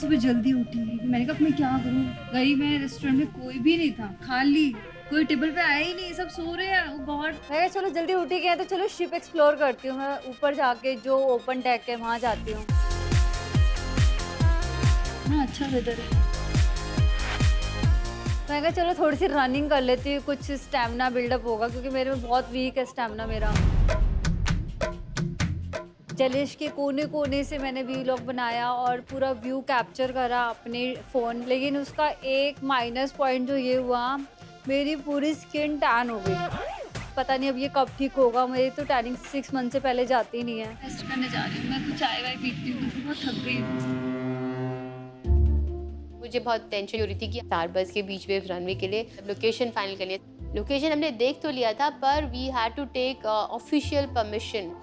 सुबह जल्दी उठी, मैंने कहा मैं क्या करूँ, गई मैं रेस्टोरेंट में, कोई भी नहीं था, खाली, कोई टेबल पे आया ही नहीं, सब सो रहे हैं। ओ गॉड, मैं चलो जल्दी उठी गए तो चलो शिप एक्सप्लोर करती हूँ, मैं ऊपर जाके जो ओपन डेक है वहाँ जाती हूँ। हाँ अच्छा वेदर है, मैं कहा चलो थोड़ी सी रनिंग कर लेती हूँ, कुछ स्टैमिना बिल्डअप होगा क्योंकि मेरे में बहुत वीक है स्टैमिना मेरा। जलेश के कोने कोने से मैंने वीलॉग बनाया और पूरा व्यू कैप्चर करा अपने फ़ोन, लेकिन उसका एक माइनस पॉइंट जो ये हुआ, मेरी पूरी स्किन टैन हो गई। पता नहीं अब ये कब ठीक होगा, मेरी तो टैनिंग 6 मंथ से पहले जाती ही नहीं है। टेस्ट करने जा रही हूँ मैं, कुछ चाय वाय पीती हूँ, बहुत थक गई हूँ। मुझे बहुत टेंशन हो रही थी कि स्टारबक्स के बीच वेव रनवे के लिए लोकेशन फाइनल कर लिया। लोकेशन हमने देख तो लिया था, पर we had to take official permission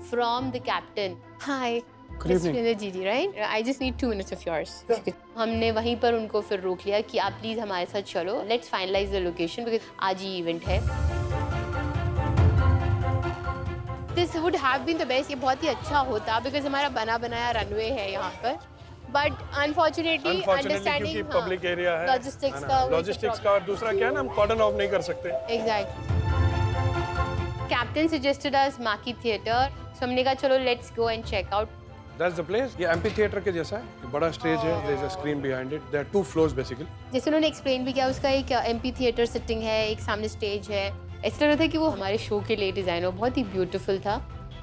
from the captain. Hi जीजी, right? I just need 2 minutes of yours. हमने वहीं पर उनको फिर रोक लिया कि आप प्लीज हमारे साथ चलो, let's finalise the location because आज ही इवेंट है। This would have been the best, ये बहुत ही अच्छा होता बिकॉज हमारा बना बनाया रनवे है यहाँ पर, but unfortunately understanding public area है, लॉजिस्टिक्स का, और दूसरा क्या है ना, हम कॉर्डन ऑफ नहीं कर सकते। एग्जैक्टली। कैप्टन सजेस्टेड अस माकी थिएटर, सो हमने कहा चलो let's go and check out. That's the place. ये एम्पी थिएटर के जैसा है, बड़ा स्टेज है, there is a screen behind it, there are 2 floors basically. जैसे उन्होंने एक्सप्लेन भी किया, उसका एक एमपी थिएटर सेटिंग है, एक सामने स्टेज है, ऐसा लग रहा था कि वो हमारे शो के लिए डिजाइन हो, बहुत ही ब्यूटीफुल था।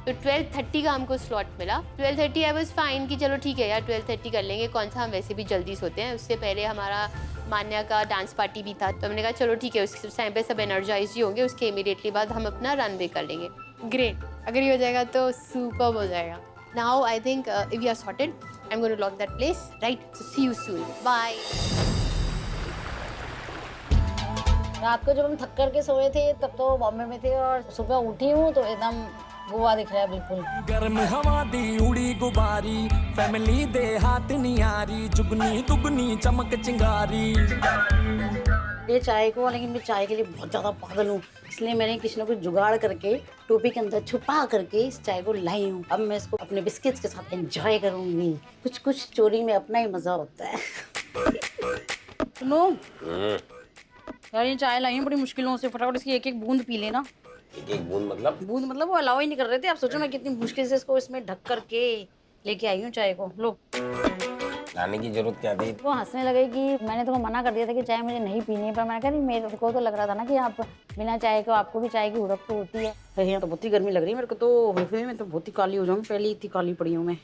तो 12:30 का हमको स्लॉट मिला। 12:30 आई वाज फाइन कि चलो ठीक है यार 12:30 कर लेंगे, कौन सा हम वैसे भी जल्दी सोते हैं। उससे पहले हमारा मान्या का डांस पार्टी भी था, तो हमने कहा चलो ठीक है, उस टाइम पे सब एनर्जाइज ही होंगे, उसके इमीडिएटली बाद हम अपना रनवे कर लेंगे। ग्रेट, अगर ये हो जाएगा तो सुपर्ब हो जाएगा। Now I think if we are sorted, I am going to lock that place, right? So see you soon, bye. रात को जब हम थक कर के सोए थे तब तो बॉम्बे में थे, और सुबह उठी हूँ तो एकदम गोवा दिख रहा है बिल्कुल। गर्म हवा दी उड़ी गुबारी, फैमिली दे हाथ नियारी, जुगनी दुगनी चमक चिंगारी। ये चाय को, लेकिन मैं चाय के लिए बहुत ज़्यादा पागल हूँ, इसलिए मैंने किसी न कुछ जुगाड़ करके टोपी के अंदर छुपा करके इस चाय को लाई हूँ। अब मैं इसको अपने बिस्किट्स के साथ एंजॉय करूँगी। कुछ कुछ चोरी में अपना ही मज़ा होता है। सुनो यार, ये चाय लाई हूँ बड़ी मुश्किलों से, फटाफट इसकी एक एक बूंद पी लेना। एक बूंद मतलब? बूंद मतलब वो अलाउ ही नहीं कर रहे थे। आप सोचो मैं कितनी मुश्किल से इसको इसमें ढक करके लेके आई हूँ चाय को। लो, लाने की जरूरत क्या थी? वो हंसने लगे कि मैंने तुमको मना कर दिया था कि चाय मुझे नहीं पीनी है, पर मैंने कहा नहीं, मेरे को तो लग रहा था ना कि आप बिना चाय के, आपको भी चाय की हुड़क तो होती है। यहाँ तो बहुत ही गर्मी लग रही है मेरे को, तो मैं तो बहुत ही काली हो जाऊँ, पहले इतनी काली पड़ी हूँ मैं।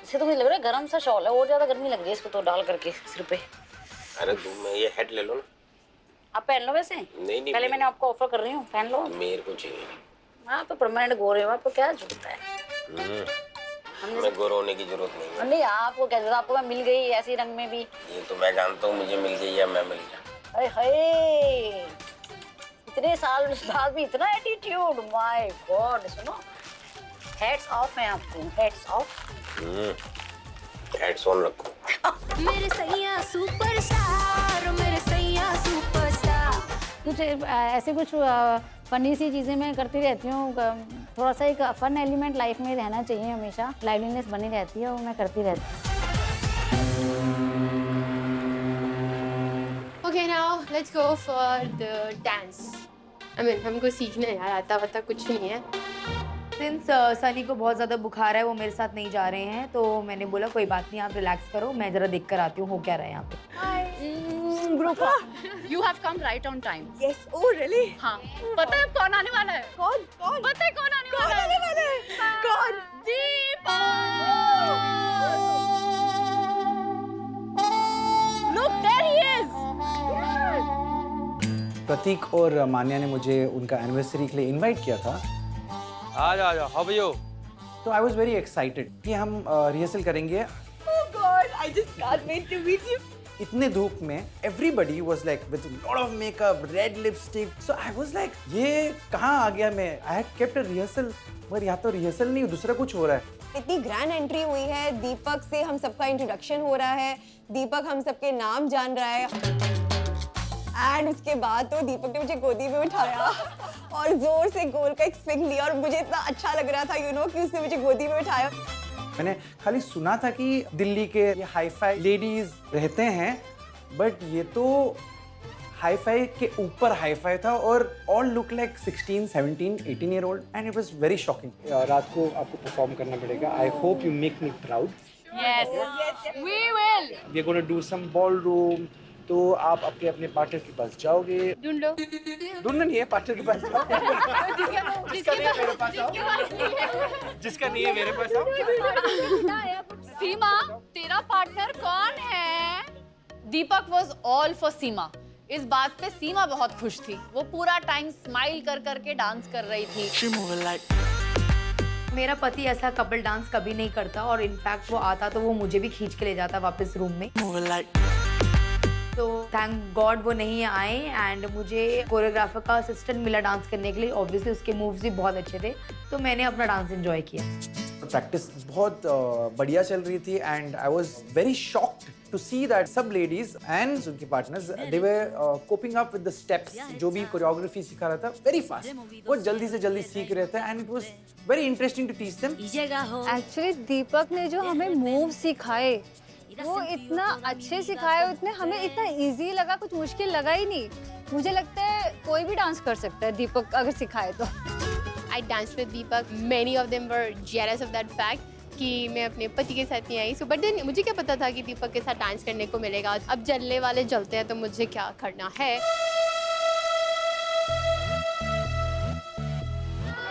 इससे तो मुझे लग रहा है गर्म सा शॉल है, और ज्यादा गर्मी लग रही है इसको तो डाल करके सिर पे। अरे तुम ये हेड ले लो ना। आप पहन लो वैसे। नहीं पहले मैंने आपको ऑफर कर रही हूँ, पहन लो। मेरे को चाहिए। हाँ तो परमानेंट गोरे हो, आपको क्या जरूरत है? हमें गोरा होने की जरूरत नहीं है। नहीं, आपको क्या जरूरत, आपको मैं मिल गई ऐसी रंग में भी। ये तो मैं जानता हूँ, मुझे मिल गई या मैं मिल गया। अरे हाय, इतने साल बाद भी इतना एटीट्यूड, माय गॉड। सुनो, हेड्स ऑफ है आपको, हेड्स ऑफ। हेड्स ऑन रखो। मेरे सैया सुपरस्टार, मेरे सैया सुपरस्टार। कुछ ऐसे कुछ फनी सी चीज़ें मैं करती रहती हूँ। थोड़ा सा एक फन एलिमेंट लाइफ में रहना चाहिए हमेशा, लाइवलीनेस बनी रहती है, और मैं करती रहती हूँ। Okay, now let's go for the dance. I mean हमको सीखना है यार, आता वता कुछ नहीं है। सिंस सनी को बहुत ज़्यादा बुखार है, वो मेरे साथ नहीं जा रहे हैं, तो मैंने बोला कोई बात नहीं, आप रिलैक्स करो, मैं ज़रा देख कर आती हूँ हो क्या रहा है यहाँ पे। You have come right on time. Yes, oh really? हाँ, पता है अब कौन आने वाला है? कौन? पता है कौन आने वाला है? कौन? Look, there he is. प्रतीक और मान्या ने मुझे उनका एनिवर्सरी के लिए इनवाइट किया था। आजा, हाउ आर यू? तो आई वाज वेरी एक्साइटेड कि हम रिहर्सल करेंगे। Oh God, I just can't wait to meet you. इतने धूप में everybody was like with a lot of makeup, red lipstick. So I was like, ये कहाँ आ गया मैं? I had kept a rehearsal, मगर यहाँ तो रिहर्सल नहीं, दूसरा कुछ हो रहा है। इतनी ग्रैंड एंट्री हुई है, दीपक से हम सबका इंट्रोडक्शन हो रहा है, दीपक हम सबके नाम जान रहा है, एंड उसके बाद तो दीपक ने मुझे गोदी में उठाया और जोर से गोल का एक स्विंग लिया और मुझे इतना अच्छा लग रहा था कि उसने मुझे गोदी में उठाया। मैंने खाली सुना था कि दिल्ली के ये हाई-फाई लेडीज रहते हैं, बट ये तो हाई-फाई के ऊपर हाई-फाई था और all look like 16, 17, 18 year old and it was very shocking. रात को आपको परफॉर्म करना पड़ेगा। I hope you make me proud. Yes, we will. We are gonna do some ballroom. तो आप अपने अपने पार्टनर के पास जाओगे। ढूंढ लो। ढूंढना नहीं है, पार्टनर के पास जाओ। जिसका नहीं है मेरे पास आओ। जिसका नहीं है मेरे पास आओ। सीमा, तेरा पार्टनर कौन है? दीपक was all for सीमा। इस बात पे सीमा बहुत खुश थी। वो पूरा टाइम स्माइल कर करके डांस कर रही थी। मेरा पति ऐसा कपल डांस कभी नहीं करता और इनफैक्ट वो आता तो वो मुझे भी खींच के ले जाता वापस रूम में। तो थैंक गॉड वो नहीं आए एंड मुझे कोरियोग्राफर का असिस्टेंट मिला डांस करने के लिए। ऑब्वियसली उसके मूव्स भी बहुत अच्छे थे, तो मैंने अपना डांस एंजॉय किया। प्रैक्टिस बहुत बढ़िया चल रही थी and I was very shocked to see that सब लेडीज एंड उनके partners they were coping up with the steps. जो भी कोरियोग्राफी सिखा रहा था वेरी फास्ट, बहुत जल्दी से जल्दी सीख रहे थे and it was very interesting to teach them. Actually Deepak ने जो हमें मूव सिखाए वो इतना अच्छे सिखाए, इतने हमें इतना इजी लगा, कुछ मुश्किल लगा ही नहीं। मुझे लगता है कोई भी डांस कर सकता है दीपक अगर सिखाए तो। I danced with Deepak. Many of them were jealous of that fact कि मैं अपने पति के साथ नहीं आई। So but then मुझे क्या पता था कि दीपक के साथ डांस करने को मिलेगा। अब जलने वाले जलते हैं तो मुझे क्या करना है।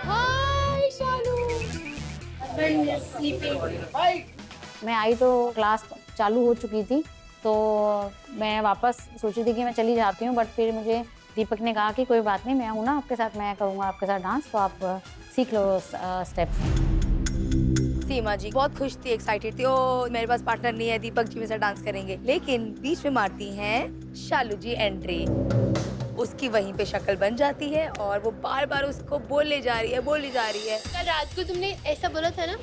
Hi शालू। मैं आई तो क्लास चालू हो चुकी थी, तो मैं वापस सोची थी कि मैं चली जाती हूँ, बट फिर मुझे दीपक ने कहा कि कोई बात नहीं, मैं हूँ ना आपके साथ, मैं करूँगा आपके साथ डांस, तो आप सीख लो स्टेप्स। सीमा जी बहुत खुश थी, एक्साइटेड थी। ओ मेरे पास पार्टनर नहीं है, दीपक जी मेरे साथ डांस करेंगे। लेकिन बीच में मारती हैं शालू जी एंट्री। उसकी वहीं पे शक्ल बन जाती है और वो बार बार उसको बोले जा रही है। कल रात को तुमने ऐसा बोला था ना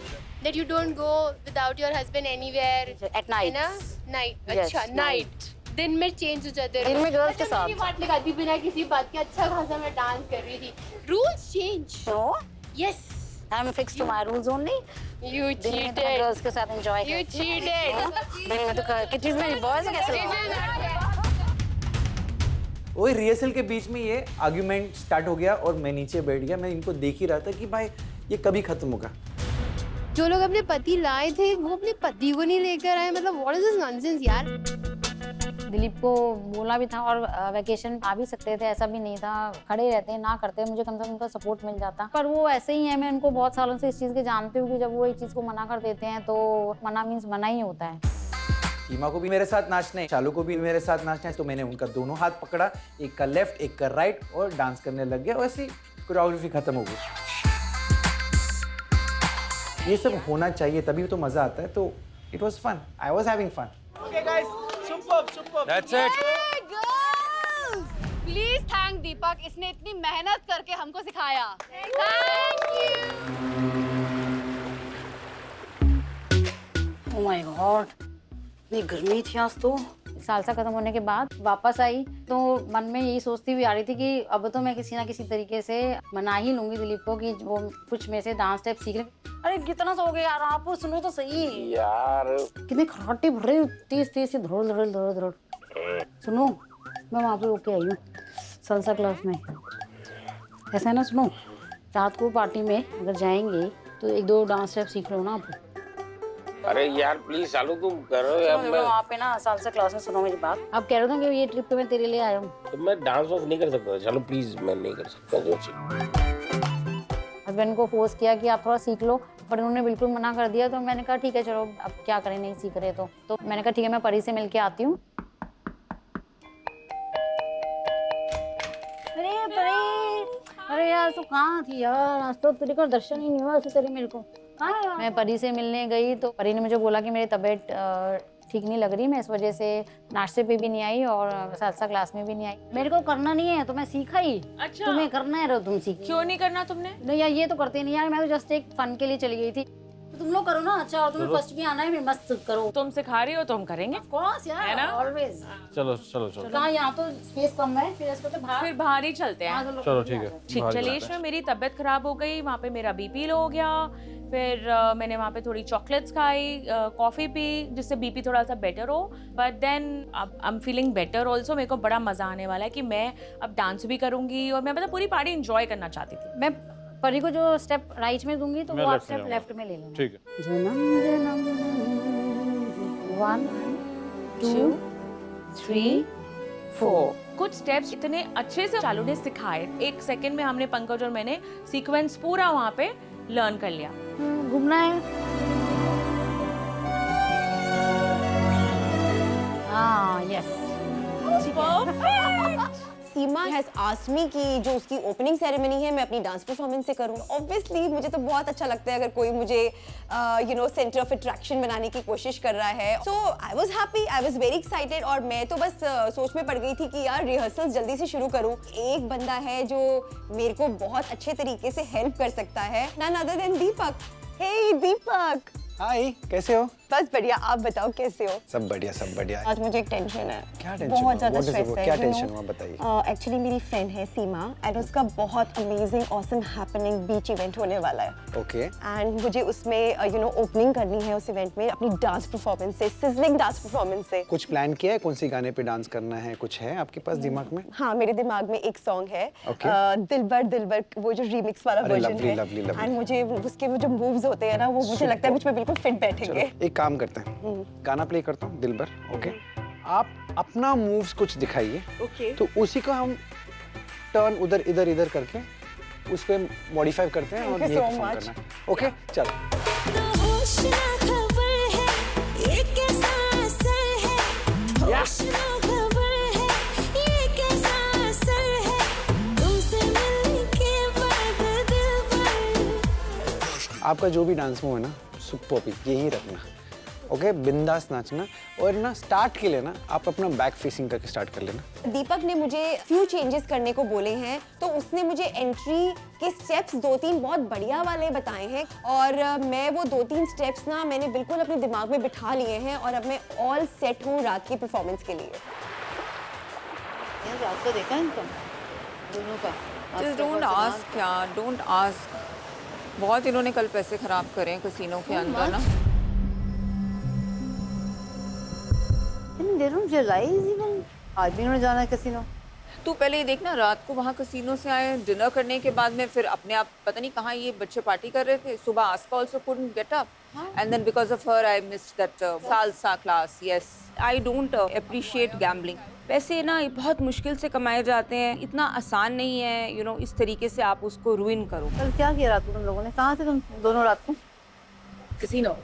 that you don't go without your husband anywhere At night. है ना? Night। Yes, अच्छा night। दिन में चेंज हो जाते दिन में girls के साथ। मैं बात लगाती बिना किसी बात के, अच्छा खासा मैं डांस कर रही थी। Rules change। So, Yes। I'm fixed to my rules only. You दिन में तो मैं cheated। गर्ल्स के साथ एंजॉय You cheated। दिन में तो किटीज में बॉयज कैसे वही रिहर्सल के बीच में ये आर्ग्यूमेंट स्टार्ट हो गया और मैं नीचे बैठ गया। मैं इनको देख ही रहा था कि भाई ये कभी खत्म होगा। जो लोग अपने पति लाए थे वो अपने पति को नहीं लेकर आए, मतलब व्हाट इज दिस नॉनसेंस यार। दिलीप को बोला भी था और वैकेशन आ भी सकते थे, ऐसा भी नहीं था। खड़े रहते ना करते, मुझे कम से कम उनका सपोर्ट मिल जाता। पर वो ऐसे ही है, मैं उनको बहुत सालों से इस चीज़ के जानती हूँ कि जब वो एक चीज़ को मना कर देते हैं तो मना मीन्स मना ही होता है। सीमा को भी मेरे साथ नाचना है, चालू को भी मेरे साथ नाचना है, तो मैंने उनका दोनों हाथ पकड़ा, एक का लेफ्ट एक का राइट, और डांस करने लग गया। वैसे कोरियोग्राफी खत्म हो गई। ये सब होना चाहिए, तभी तो मजा आता है। तो it was fun, I was having fun. Okay guys, super that's it. Please thank Deepak, इसने इतनी मेहनत करके हमको सिखाया। Thank you. Oh my God, इतनी गर्मी थी आज तो। सालसा खत्म होने के बाद वापस आई तो मन में यही सोचती हुई आ रही थी कि अब तो मैं किसी ना किसी तरीके से मना ही लूंगी दिलीप को कि वो कुछ में से डांस स्टेप सीख ले। अरे कितना सो गए यार, आप सुनो तो सही यार। कितने खराटे भर रहे, तेज तेज से धड़ोल धड़ोल धड़ोल धड़ोल। सुनो, मैं वहाँ पे होके आई हूँ सलसा क्लास में। ऐसा है ना, सुनो, रात को पार्टी में अगर जाएंगे तो एक दो डांस स्टेप सीख लो ना आप। अरे यार प्लीज चालू तुम करो यार। मैं वहाँ पे ना सालसा क्लास में, सुनो मेरी बात। आप कह रहे थे कि ये ट्रिप पे मैं तेरे लिए आया हूँ। तो मैं डांस वांस नहीं कर सकता। चलो प्लीज, मैं नहीं कर सकता। जो हस्बैंड को फोर्स किया कि आप थोड़ा सीख लो, पर उन्होंने बिल्कुल मना कर दिया। तो मैंने कहा ठीक है चलो, अब क्या करें, नहीं सीख रहे तो मैंने कहा ठीक है, मैं परी से मिलके आती हूँ। अरे परी, अरे यार तू कहाँ थी यार, आज तो तेरे को दर्शन ही नहीं हुआ तेरे मेरे को। मैं परी से मिलने गई तो परी ने मुझे बोला कि मेरी तबीयत ठीक नहीं लग रही, मैं इस वजह से नाश्ते पे भी नहीं आई और सालसा क्लास में भी नहीं आई। मेरे को करना नहीं है तो मैं सीखा ही। अच्छा। तुम्हें करना है तो तुम सीख। क्यों नहीं करना तुमने? नहीं यार, ये तो करते नहीं यार, मैं तो जस्ट एक फन के लिए चली गई थी। तुम लोग करो ना, अच्छा और तुम्हें फर्स्ट भी आना है, फिर मस्त करो। तुम सिखा रही हो तो हम करेंगे। कौन यार, है ना? ऑलवेज। चलो चलो चलो कहाँ, यहाँ तो स्पेस कम है, फिर इसको तो बाहर। फिर बाहर ही चलते हैं। चलो ठीक है। ठीक, बाहर चलेश जाते में मेरी तबीयत खराब हो गई, वहाँ पे मेरा बीपी लो हो गया। फिर मैंने वहाँ पे थोड़ी चॉकलेट्स खाई, कॉफ़ी पी, जिससे बीपी थोड़ा सा बेटर हो। बट देन अब I am feeling better also. मेरे को बड़ा मज़ा आने वाला है कि मैं अब डांस भी करूँगी और मैं मतलब पूरी पार्टी इंजॉय करना चाहती थी। मैं परी को जो स्टेप राइट में दूंगी तो मैं वो आप left में स्टेप जाऊंगा। लेफ्ट में ले लेना। ठीक है। जन्म जन्म 1 2 3 4। कुछ स्टेप्स इतने अच्छे से चालू ने सिखाए, 1 सेकंड में हमने पंकज और मैंने सीक्वेंस पूरा वहाँ पे लर्न कर लिया। घूमना है। हाँ, yes. Seema has asked me कि जो उसकी ओपनिंग सेरेमनी है मैं अपनी डांस परफॉर्मेंस से करूं। ऑब्वियसली मुझे तो बहुत अच्छा लगता है अगर कोई मुझे सेंटर ऑफ अट्रैक्शन बनाने की कोशिश कर रहा है। So I was happy, I was very excited और मैं तो बस सोच में पड़ गई थी कि यार रिहर्सल्स जल्दी से शुरू करूं। एक बंदा है जो मेरे को बहुत अच्छे तरीके से हेल्प कर सकता है, नन अदर देन दीपक। हे दीपक। हाय, कैसे हो? बस बढ़िया, आप बताओ कैसे हो? सब बढ़िया, सब बढ़िया। आज मुझे एक टेंशन है। क्या टेंशन? बहुत ज्यादा स्ट्रेस है। क्या टेंशन हुआ बताइए। एक्चुअली मेरी फ्रेंड है सीमा एंड उसका बहुत अमेजिंग ऑसम हैपनिंग बीच इवेंट होने वाला है। ओके। एंड मुझे उसमें ओपनिंग करनी है उस इवेंट में अपनी डांस परफॉर्मेंस से, सिजलिंग डांस परफॉर्मेंस से। कुछ प्लान किया है? कौन सी गाने पे डांस करना है? कुछ है आपके पास दिमाग में? हाँ, मेरे दिमाग में एक सॉन्ग है, दिलबर दिलबर, वो जो रीमिक्स वाला अरे वर्जन lovely, है। lovely, lovely। एंड मुझे उसके वो जो मूव्स होते हैं ना, वो मुझे लगता है मुझ पे बिल्कुल फिट बैठेंगे। चलो एक काम करते हैं, गाना प्ले करता हूँ दिलबर। ओके, आप अपना मूव्स कुछ दिखाइए। ओके। तो उसी का हम टर्न उधर इधर इधर करके उसको मॉडिफाई करते हैं और Thank you ये so परफॉर्म much। करना है। ओके, चलो। होश ना खबर है, ये कैसा असर है। होश ना खबर है, ये कैसा असर है। तुमसे मिलने के बाद दिल पर। आपका जो भी डांस मूव है ना, सुपर यही रखना। ओके, बिंदास नाचना। और ना स्टार्ट के लिए ना आप अपना बैक फेसिंग करके स्टार्ट कर लेना। दीपक ने मुझे फ्यू चेंजेस करने को बोले हैं, तो उसने मुझे एंट्री के स्टेप्स 2-3 बहुत बढ़िया वाले बताए हैं और मैं वो 2-3 स्टेप्स ना मैंने बिल्कुल अपने दिमाग में बिठा लिए हैं और अब मैं ऑल सेट हूँ रात की परफॉर्मेंस के लिए। यार रात को देखा इनका दोनों का। Just don't ask यार, don't ask। बहुत इन्होंने कल पैसे खराब करे कसीनो के अंदर ना। They don't realize even आज भी उन्होंने जाना है कसिनो। तू पहले ये देखना, रात को वहाँ कसीनो से आए, डिनर करने के बाद में फिर अपने आप पता नहीं कहाँ ये बच्चे पार्टी कर रहे थे। सुबह Aska also couldn't get up and then because of her I missed that salsa class। Yes, I don't appreciate gambling। पैसे ना बहुत मुश्किल से कमाए जाते हैं, इतना आसान नहीं है इस तरीके से आप उसको रुइन करो। कल क्या किया रात को तुम लोगों ने? कहाँ थे तुम दोनों रात को? कसीनो।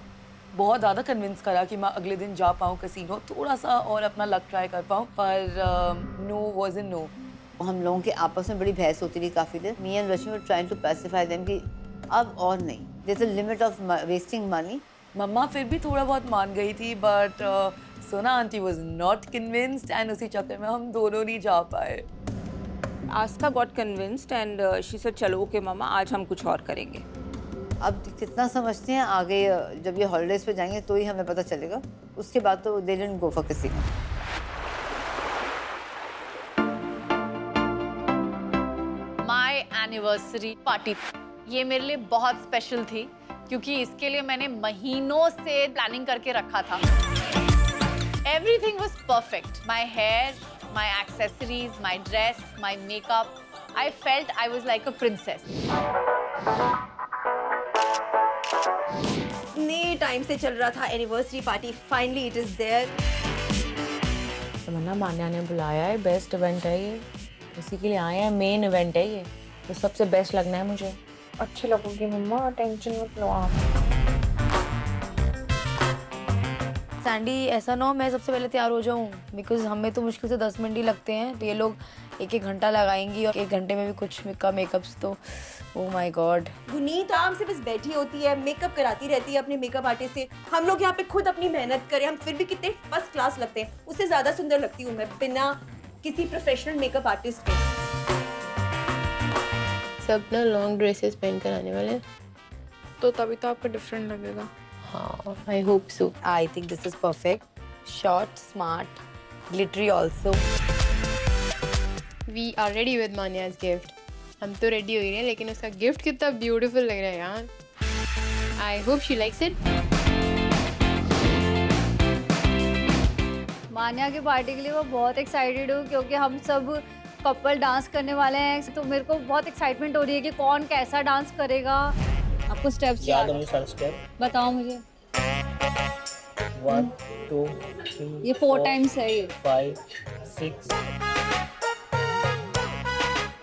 बहुत ज़्यादा कन्विंस करा कि मैं अगले दिन जा पाऊँ कसीनो, थोड़ा सा और अपना लक ट्राई कर पाऊँ, पर नो वाज इन नो। हम लोगों के आपस में बड़ी बहस होती रही काफ़ी देर। Me and Rashmi were trying to pacify them कि अब और नहीं, there is a limit of wasting money. मम्मा फिर भी थोड़ा बहुत मान गई थी, but Sona aunty was not convinced and उसी चक्कर में हम दोनों नहीं जा पाए। Aska got convinced and she said चलो ओके मम्मा, आज हम कुछ और करेंगे। अब कितना समझते हैं आगे जब ये हॉलीडेज पे जाएंगे तो ही हमें पता चलेगा। उसके बाद तो they didn't go for casino. My anniversary party ये मेरे लिए बहुत स्पेशल थी क्योंकि इसके लिए मैंने महीनों से प्लानिंग करके रखा था। Everything was perfect, my hair, my accessories, my dress, my makeup. I felt I was like a princess. इतने टाइम से चल रहा था anniversary party, finally it is there. Tamanna Manya ने बुलाया है, बेस्ट इवेंट है ये, इसी के लिए आए हैं, मेन इवेंट है ये, तो सबसे बेस्ट लगना है मुझे। अच्छी लगोगी मम्मा, टेंशन मत लो आप। सैंडी ऐसा ना हो मैं सबसे पहले तैयार हो जाऊँ, बिकॉज हमें तो मुश्किल से 10 मिनट ही लगते हैं, तो ये लोग 1-1 घंटा लगाएंगी और 1 घंटे में भी कुछ का मेकअप्स, तो ओह माय गॉड। गुनीत आराम से बस बैठी होती है, मेकअप कराती रहती है अपने मेकअप आर्टिस्ट से। हम लोग यहाँ पे खुद अपनी मेहनत करें, हम फिर भी कितने फर्स्ट क्लास लगते हैं। उससे ज्यादा सुंदर लगती हूँ मैं बिना किसी प्रोफेशनल मेकअप आर्टिस्ट के। सब ना लॉन्ग ड्रेसेस पहन कर आने वाले हैं। तो तभी तो आपका डिफरेंट लगेगा। हाँ, I hope so. I think this is perfect. Short, smart, glittery also. We are ready with Manya's gift. हम तो रेडी हो ही रहे हैं, लेकिन उसका गिफ्ट कितना ब्यूटीफुल लग रहा है यार। I hope she likes it. मान्या की पार्टी के लिए मैं बहुत एक्साइटेड हूँ क्योंकि हम सब कपल डांस करने वाले हैं, तो मेरे को बहुत एक्साइटमेंट हो रही है कि कौन कैसा डांस करेगा। आपको स्टेप्स याद है सारे स्टेप? बताओ मुझे। 1 2 3 ये 4 टाइम्स है ये। 5 6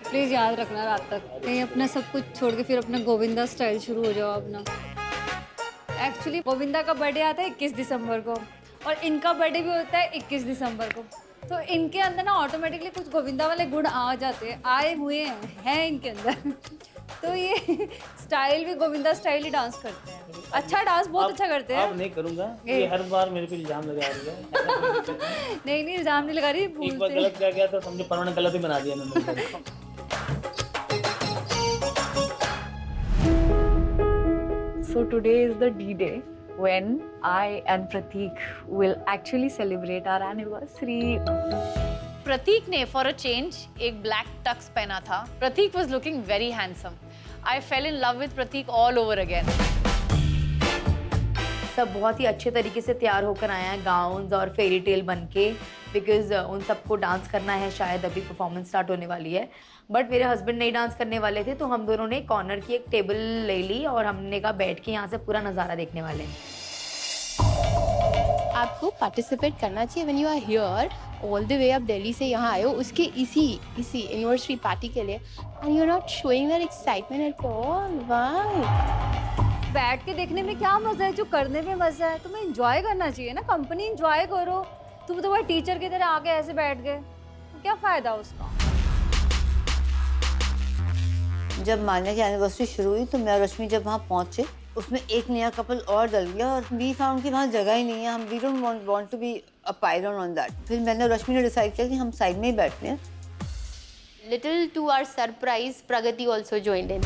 प्लीज याद रखना रात तक, कहीं अपना सब कुछ छोड़ के फिर अपना गोविंदा स्टाइल शुरू हो जाओ अपना। एक्चुअली गोविंदा का बर्थडे आता है 21 दिसंबर को और इनका बर्थडे भी होता है 21 दिसंबर को, तो इनके अंदर ना ऑटोमेटिकली कुछ गोविंदा वाले गुण आ जाते हैं, आए हुए हैं इनके अंदर। तो ये स्टाइल भी गोविंदा स्टाइल ही डांस करते हैं। अच्छा डांस बहुत अच्छा करते हैं। अब नहीं करूंगा, ये हर बार मेरे पे इल्जाम लगा रही है। नहीं इल्जाम नहीं लगा रही, एक बार गलत क्या गया तो समझो परमानेंट गलत ही बना दिया मैंने। So today is the D-Day when I and Pratik will actually celebrate our anniversary. Prateek ने फॉर अ चेंज एक ब्लैक टक्स पहना था। Prateek was looking very handsome. I fell in love with Prateek all over again. सब बहुत ही अच्छे तरीके से तैयार होकर आए हैं गाउन्स और फेरी टेल बन के, बिकॉज उन सबको डांस करना है, शायद अभी परफॉर्मेंस स्टार्ट होने वाली है। बट मेरे हस्बैंड नहीं डांस करने वाले थे, तो हम दोनों ने कॉर्नर की एक टेबल ले ली और हमने कहा बैठ के यहाँ से पूरा नज़ारा देखने वाले हैं। आपको पार्टिसिपेट करना चाहिए when you are here all the way आप दिल्ली से यहाँ आए हो उसके इसी एनिवर्सरी पार्टी के लिए, and you are not showing that excitement at all. Why? बैठ के देखने में क्या मजा है, जो करने में मजा है। तुम्हें एंजॉय करना चाहिए ना, कंपनी एंजॉय करो। तुम तो भाई टीचर की तरह आके ऐसे बैठ गए, तो क्या फायदा उसका। जब मान्या की एनिवर्सरी शुरू हुई तो मैं और रश्मि जब वहाँ पहुँचे, उसमें एक नया कपल और डल गया और वी फाउंड कि वहाँ जगह ही नहीं है। हम we don't want to be a pylon on that. फिर मैंने और रश्मि ने डिसाइड किया कि हम साइड में ही बैठते हैं। Little to our surprise Pragati also joined in.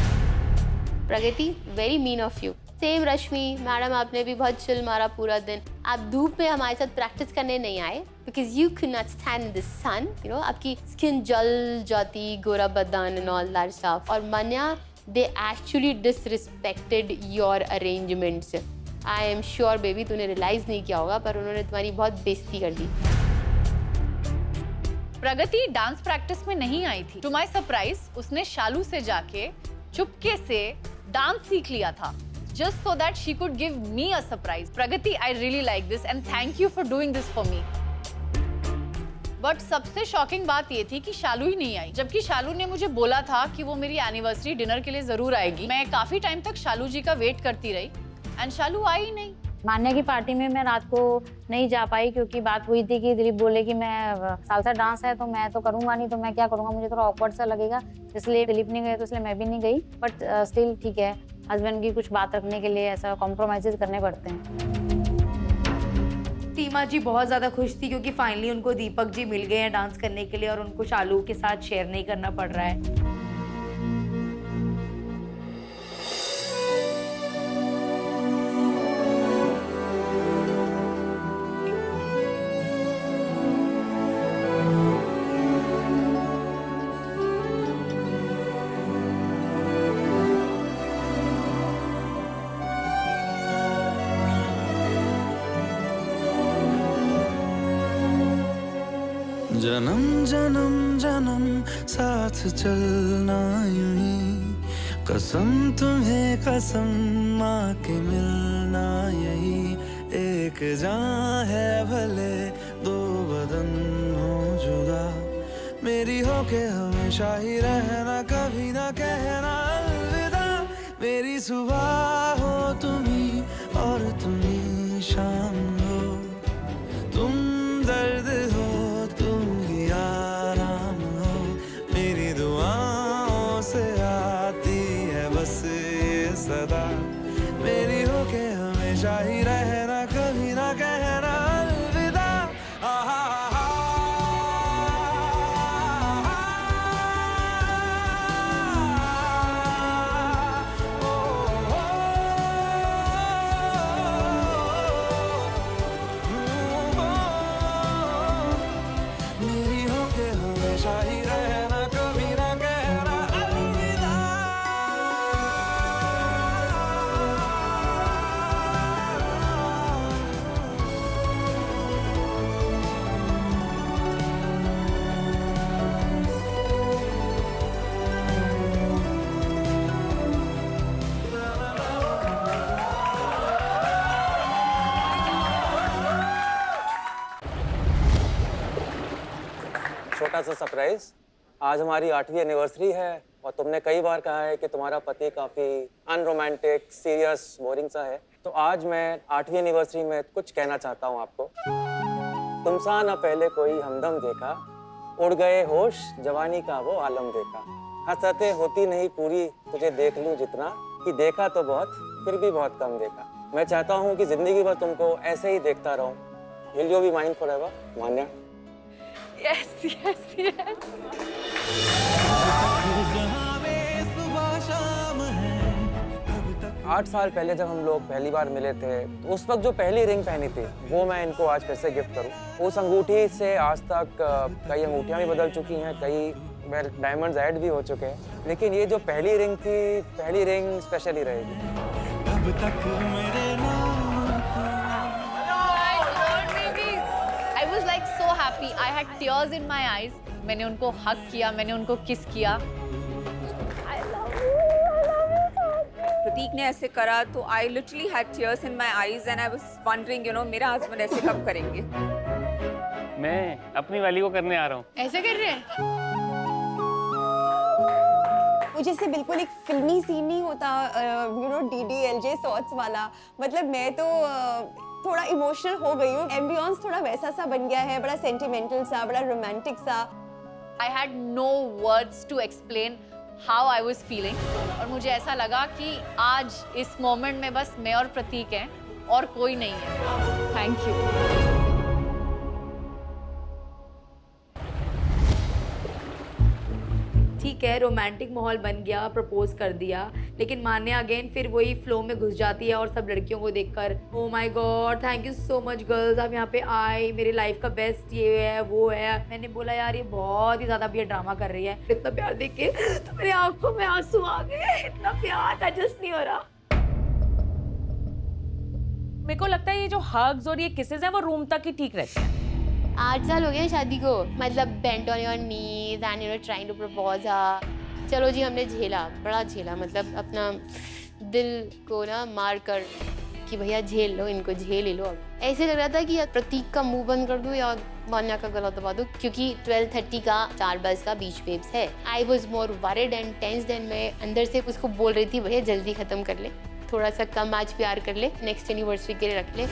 Pragati, very mean of you. Same Rashmi madam, आपने भी बहुत चिल मारा पूरा दिन। आप धूप में हमारे साथ प्रैक्टिस करने नहीं आए because you could not stand the sun, you know, आपकी स्किन जल जाती, गोरा बदन एंड ऑल दैट स्टफ। और Manya, they actually disrespected your arrangements. I am sure baby तूने रियलाइज नहीं किया होगा, पर उन्होंने तुम्हारी बहुत बेइज्जती कर दी। प्रगति डांस प्रैक्टिस में नहीं आई थी। टू माय सरप्राइज उसने शालू से जाके चुपके से डांस सीख लिया था, just so that she could give me a surprise. Pragati, I really like this and thank you for doing this for me. But सबसे शॉकिंग बात ये थी कि शालू ही नहीं आई, जबकि शालू ने मुझे बोला था कि वो मेरी एनिवर्सरी डिनर के लिए जरूर आएगी। मैं काफी टाइम तक शालू जी का वेट करती रही एंड शालू आई ही नहीं। मान्या की पार्टी में मैं रात को नहीं जा पाई क्योंकि बात हुई थी कि दिलीप बोले कि मैं सालसा डांस है तो मैं तो करूंगा नहीं, तो मैं क्या करूंगा, मुझे थोड़ा ऑकवर्ड सा लगेगा, इसलिए दिलीप नहीं गए तो इसलिए मैं भी नहीं गई। बट स्टिल ठीक है, हस्बैंड की कुछ बात रखने के लिए ऐसा कॉम्प्रोमाइज़ करने पड़ते हैं। सीमा जी बहुत ज़्यादा खुश थी क्योंकि फाइनली उनको दीपक जी मिल गए हैं डांस करने के लिए और उनको शालू के साथ शेयर नहीं करना पड़ रहा है। जन्म जन्म जन्म साथ चलना यूं ही, कसम तुम्हें कसम माँ के मिलना यही। एक जान है भले दो बदन हो जुदा, मेरी हो के हमेशा ही रहना, कभी ना कहना अलविदा। मेरी सुबह हो तुम्ही और तुम्ही शाम हो, तुम दर्द हो तुम ही आराम हो, मेरी दुआओं से आती है बस ये सदा। मेरी हो के हमेशा ही रहना, कभी ना कहना अलविदा। हमेशा ही रहना, कभी ना कहना अलविदा। छोटा सा सरप्राइज, आज हमारी 8वीं एनिवर्सरी है और तुमने कई बार कहा है कि तुम्हारा पति काफी अनरोमांटिक, सीरियस, बोरिंग सा है। तो आज मैं 8वीं एनिवर्सरी में कुछ कहना चाहता हूँ आपको। तुमसा न पहले कोई हमदम देखा, उड़ गए होश जवानी का वो आलम देखा। हसरतें होती नहीं पूरी तुझे देख लूं जितना, कि देखा तो बहुत फिर भी बहुत कम देखा। मैं चाहता हूँ कि जिंदगी भर तुमको ऐसे ही देखता रहूं। Will you be mine forever, Manya? Yes, yes, yes. 8 साल पहले जब हम लोग पहली बार मिले थे, तो उस वक्त जो पहली रिंग पहनी थी वो मैं इनको आज फिर से गिफ्ट करूं। उस अंगूठी से आज तक कई अंगूठियां भी बदल चुकी हैं, कई डायमंड्स ऐड भी हो चुके हैं, लेकिन ये जो पहली रिंग थी, पहली रिंग स्पेशल ही रहेगी। तब तक मेरे I was like so happy. I had tears in my eyes. मैंने उनको हग किया, मैंने उनको किस किया। प्रतीक ने ऐसे करा तो I literally had tears in my eyes and I was wondering, you know, मेरा हस्बैंड ऐसे कब करेंगे? मैं अपनी वाली को करने आ रहा हूँ। ऐसे कर रहे हैं? मुझे से बिल्कुल एक फिल्मी सीन नहीं होता, यू नो, DDLJ शॉट्स वाला। मतलब मैं तो थोड़ा इमोशनल हो गई हूँ। एम्बियंस थोड़ा वैसा सा बन गया है, बड़ा सेंटिमेंटल सा, बड़ा रोमांटिक सा। I had no words to explain how I was feeling. और मुझे ऐसा लगा कि आज इस मोमेंट में बस मैं और प्रतीक हैं और कोई नहीं है। Thank you. ठीक है, रोमांटिक माहौल बन गया, प्रपोज कर दिया, लेकिन मान्या अगेन फिर वही फ्लो में घुस जाती है और सब लड़कियों को देखकर oh my God, thank you so much girls, आप यहाँ पे आए, मेरी लाइफ का बेस्ट ये है वो है। मैंने बोला यार ये बहुत ही ज़्यादा भी ड्रामा कर रही है। इतना प्यार देख के तो मेरी आंखों में आंसू आ गए, इतना प्यार एडजस्ट नहीं हो रहा। मेरे को लगता है ये जो हग्स और ये किसेस हैं वो रूम तक ही ठीक रहते हैं। 8 साल हो गए शादी को, मतलब bent on your knees and you know trying to propose. चलो जी, हमने झेला, बड़ा झेला, मतलब अपना दिल को ना मार कर कि भैया झेल लो, इनको झेल ही लो। ऐसे लग रहा था कि प्रतीक का मुंह बंद कर दूं या मान्या का गला दबा दूं, क्योंकि 12:30 का 4 बज का बीच वेव्स है। I was more worried and tense then. मैं अंदर से उसको बोल रही थी भैया जल्दी खत्म कर ले, थोड़ा सा कम आज प्यार कर ले, नेक्स्ट एनिवर्सरी के लिए रख ले।